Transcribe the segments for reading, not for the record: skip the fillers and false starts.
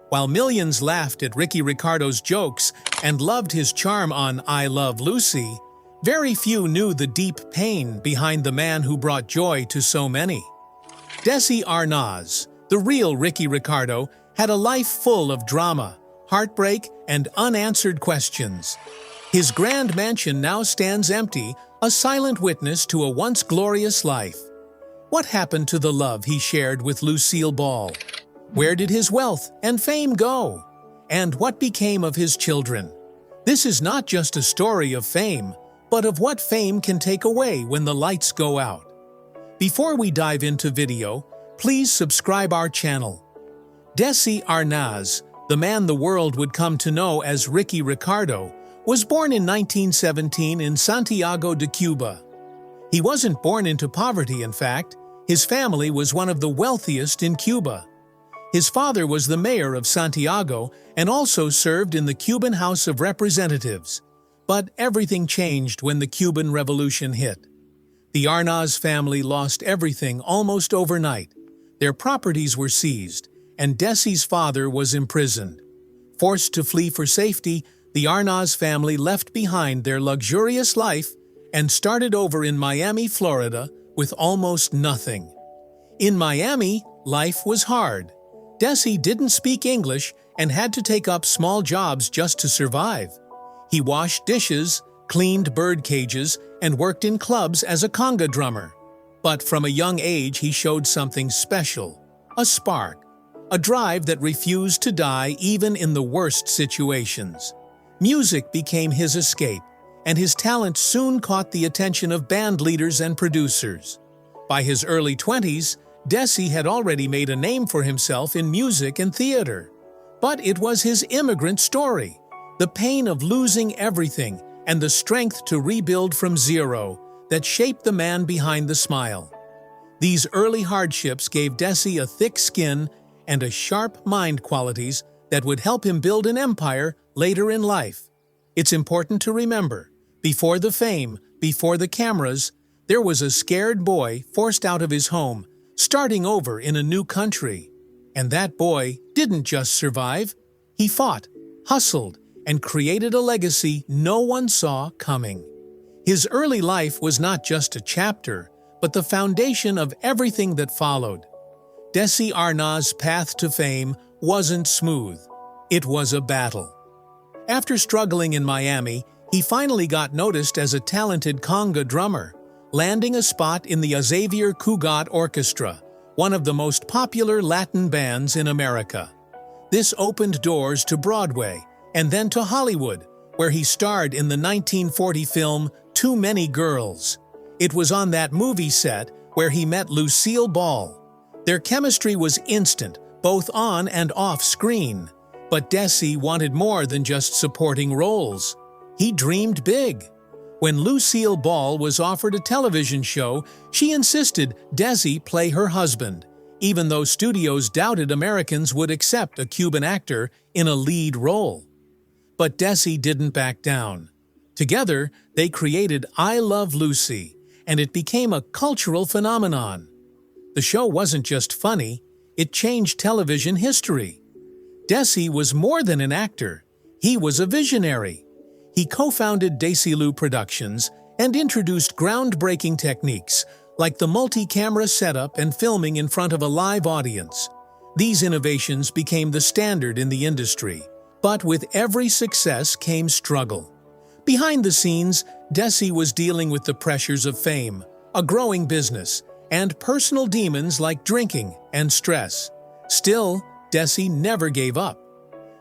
While millions laughed at Ricardo's jokes and loved his charm on I Love Lucy, very few knew the deep pain behind the man who brought joy to so many. Desi Arnaz, the real Ricardo, had a life full of drama, heartbreak, and unanswered questions. His grand mansion now stands empty, a silent witness to a once glorious life. What happened to the love he shared with Lucille Ball? Where did his wealth and fame go? And what became of his children? This is not just a story of fame, but of what fame can take away when the lights go out. Before we dive into video, please subscribe our channel. Desi Arnaz, the man the world would come to know as Ricardo, was born in 1917 in Santiago de Cuba. He wasn't born into poverty, in fact. His family was one of the wealthiest in Cuba. His father was the mayor of Santiago and also served in the Cuban House of Representatives. But everything changed when the Cuban Revolution hit. The Arnaz family lost everything almost overnight. Their properties were seized, and Desi's father was imprisoned. Forced to flee for safety, the Arnaz family left behind their luxurious life and started over in Miami, Florida, with almost nothing. In Miami, life was hard. Desi didn't speak English and had to take up small jobs just to survive. He washed dishes, cleaned bird cages, and worked in clubs as a conga drummer. But from a young age he showed something special, a spark, a drive that refused to die even in the worst situations. Music became his escape, and his talent soon caught the attention of band leaders and producers. By his early 20s, Desi had already made a name for himself in music and theater. But it was his immigrant story, the pain of losing everything and the strength to rebuild from zero, that shaped the man behind the smile. These early hardships gave Desi a thick skin and a sharp mind, qualities that would help him build an empire later in life. It's important to remember, before the fame, before the cameras, there was a scared boy forced out of his home, starting over in a new country. And that boy didn't just survive, he fought, hustled, and created a legacy no one saw coming. His early life was not just a chapter, but the foundation of everything that followed. Desi Arnaz's path to fame wasn't smooth. It was a battle. After struggling in Miami, he finally got noticed as a talented conga drummer, landing a spot in the Xavier Cugat Orchestra, one of the most popular Latin bands in America. This opened doors to Broadway and then to Hollywood, where he starred in the 1940 film Too Many Girls. It was on that movie set where he met Lucille Ball. Their chemistry was instant, both on and off screen. But Desi wanted more than just supporting roles. He dreamed big. When Lucille Ball was offered a television show, she insisted Desi play her husband, even though studios doubted Americans would accept a Cuban actor in a lead role. But Desi didn't back down. Together, they created I Love Lucy, and it became a cultural phenomenon. The show wasn't just funny, it changed television history. Desi was more than an actor, he was a visionary. He co-founded Desilu Productions and introduced groundbreaking techniques like the multi-camera setup and filming in front of a live audience. These innovations became the standard in the industry, but with every success came struggle. Behind the scenes, Desi was dealing with the pressures of fame, a growing business, and personal demons like drinking and stress. Still, Desi never gave up.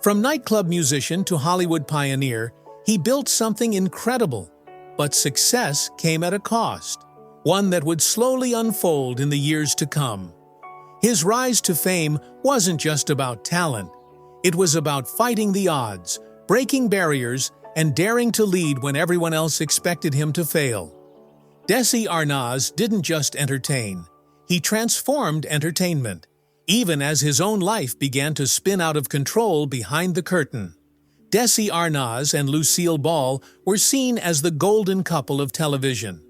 From nightclub musician to Hollywood pioneer, he built something incredible, but success came at a cost, one that would slowly unfold in the years to come. His rise to fame wasn't just about talent. It was about fighting the odds, breaking barriers, and daring to lead when everyone else expected him to fail. Desi Arnaz didn't just entertain. He transformed entertainment, even as his own life began to spin out of control behind the curtain. Desi Arnaz and Lucille Ball were seen as the golden couple of television.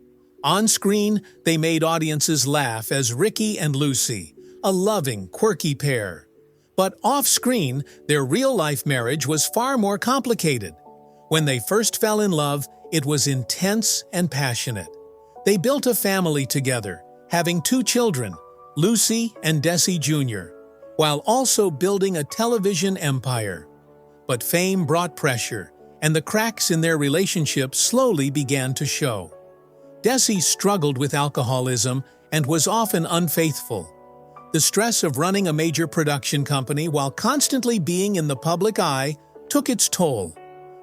On screen, they made audiences laugh as Ricky and Lucy, a loving, quirky pair. But off-screen, their real-life marriage was far more complicated. When they first fell in love, it was intense and passionate. They built a family together, having 2 children, Lucy and Desi Jr., while also building a television empire. But fame brought pressure, and the cracks in their relationship slowly began to show. Desi struggled with alcoholism and was often unfaithful. The stress of running a major production company while constantly being in the public eye took its toll.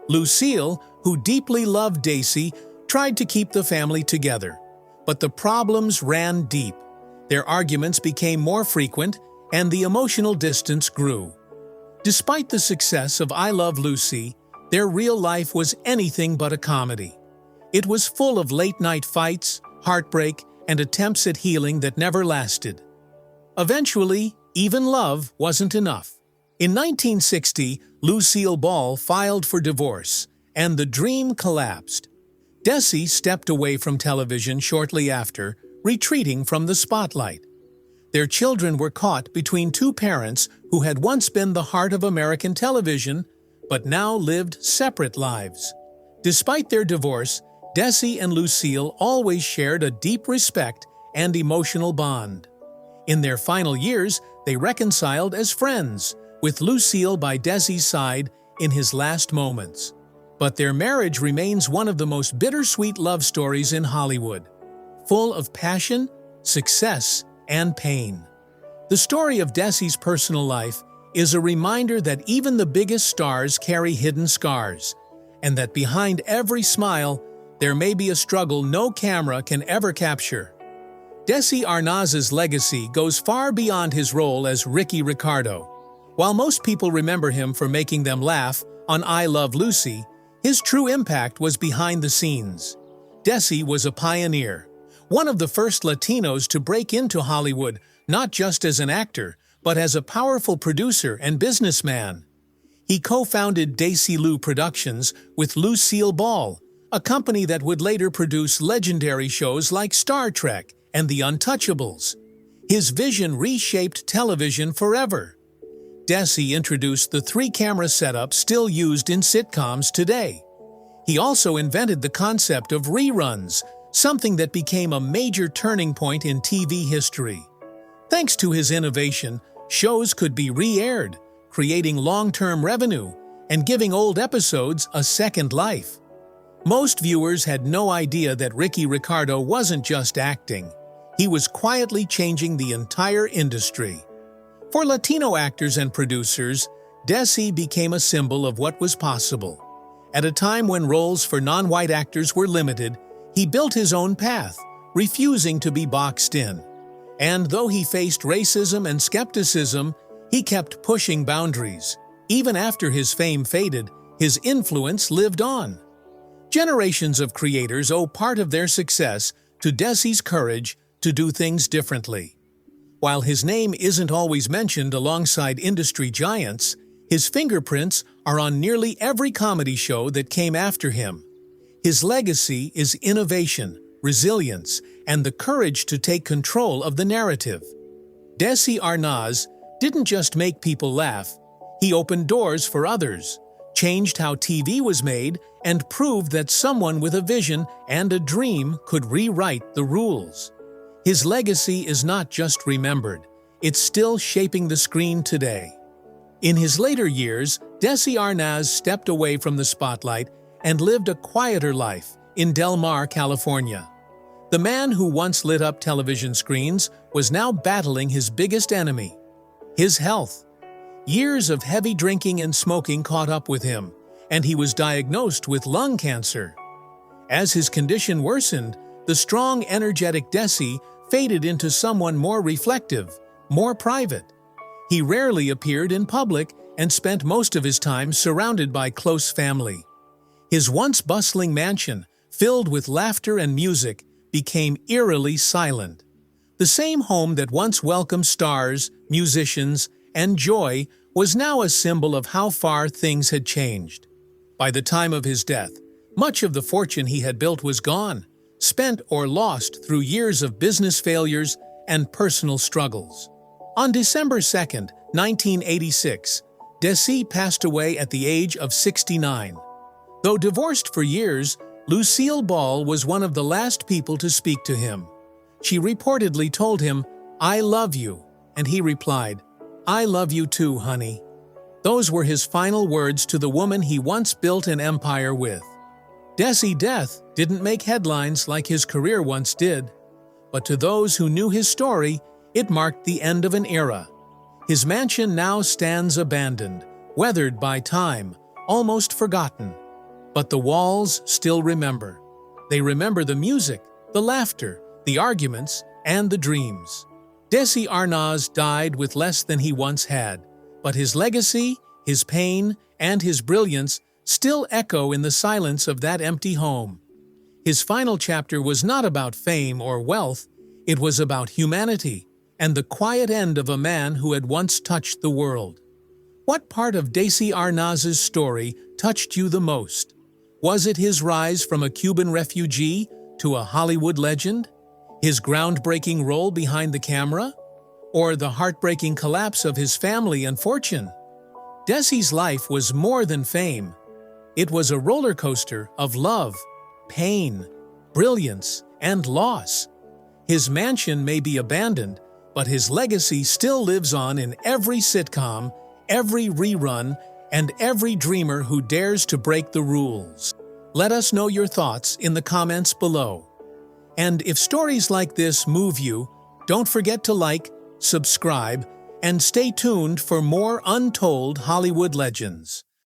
Lucille, who deeply loved Desi, tried to keep the family together, but the problems ran deep. Their arguments became more frequent, and the emotional distance grew. Despite the success of I Love Lucy, their real life was anything but a comedy. It was full of late-night fights, heartbreak, and attempts at healing that never lasted. Eventually, even love wasn't enough. In 1960, Lucille Ball filed for divorce, and the dream collapsed. Desi stepped away from television shortly after, retreating from the spotlight. Their children were caught between 2 parents who had once been the heart of American television, but now lived separate lives. Despite their divorce, Desi and Lucille always shared a deep respect and emotional bond. In their final years, they reconciled as friends, with Lucille by Desi's side in his last moments. But their marriage remains one of the most bittersweet love stories in Hollywood, full of passion, success, and pain. The story of Desi's personal life is a reminder that even the biggest stars carry hidden scars, and that behind every smile, there may be a struggle no camera can ever capture. Desi Arnaz's legacy goes far beyond his role as Ricardo. While most people remember him for making them laugh on I Love Lucy, his true impact was behind the scenes. Desi was a pioneer, one of the first Latinos to break into Hollywood, not just as an actor, but as a powerful producer and businessman. He co-founded Desi Lu Productions with Lucille Ball, a company that would later produce legendary shows like Star Trek and The Untouchables. His vision reshaped television forever. Desi introduced the 3-camera setup still used in sitcoms today. He also invented the concept of reruns, something that became a major turning point in TV history. Thanks to his innovation, shows could be re-aired, creating long-term revenue and giving old episodes a second life. Most viewers had no idea that Ricardo wasn't just acting. He was quietly changing the entire industry. For Latino actors and producers, Desi became a symbol of what was possible. At a time when roles for non-white actors were limited, he built his own path, refusing to be boxed in. And though he faced racism and skepticism, he kept pushing boundaries. Even after his fame faded, his influence lived on. Generations of creators owe part of their success to Desi's courage to do things differently. While his name isn't always mentioned alongside industry giants, his fingerprints are on nearly every comedy show that came after him. His legacy is innovation, resilience, and the courage to take control of the narrative. Desi Arnaz didn't just make people laugh, he opened doors for others, changed how TV was made, and proved that someone with a vision and a dream could rewrite the rules. His legacy is not just remembered, it's still shaping the screen today. In his later years, Desi Arnaz stepped away from the spotlight and lived a quieter life in Del Mar, California. The man who once lit up television screens was now battling his biggest enemy, his health. Years of heavy drinking and smoking caught up with him, and he was diagnosed with lung cancer. As his condition worsened, the strong, energetic Desi faded into someone more reflective, more private. He rarely appeared in public and spent most of his time surrounded by close family. His once bustling mansion, filled with laughter and music, became eerily silent. The same home that once welcomed stars, musicians, and joy was now a symbol of how far things had changed. By the time of his death, much of the fortune he had built was gone, spent or lost through years of business failures and personal struggles. On December 2, 1986. Desi passed away at the age of 69. Though divorced for years, Lucille Ball was one of the last people to speak to him. She reportedly told him, "I love you," and he replied, "I love you too, honey." Those were his final words to the woman he once built an empire with. Desi's death didn't make headlines like his career once did, but to those who knew his story, it marked the end of an era. His mansion now stands abandoned, weathered by time, almost forgotten. But the walls still remember. They remember the music, the laughter, the arguments, and the dreams. Desi Arnaz died with less than he once had, but his legacy, his pain, and his brilliance still echo in the silence of that empty home. His final chapter was not about fame or wealth, it was about humanity and the quiet end of a man who had once touched the world. What part of Desi Arnaz's story touched you the most? Was it his rise from a Cuban refugee to a Hollywood legend? His groundbreaking role behind the camera? Or the heartbreaking collapse of his family and fortune? Desi's life was more than fame. It was a roller coaster of love, pain, brilliance, and loss. His mansion may be abandoned, but his legacy still lives on in every sitcom, every rerun, and every dreamer who dares to break the rules. Let us know your thoughts in the comments below. And if stories like this move you, don't forget to like, subscribe, and stay tuned for more untold Hollywood legends.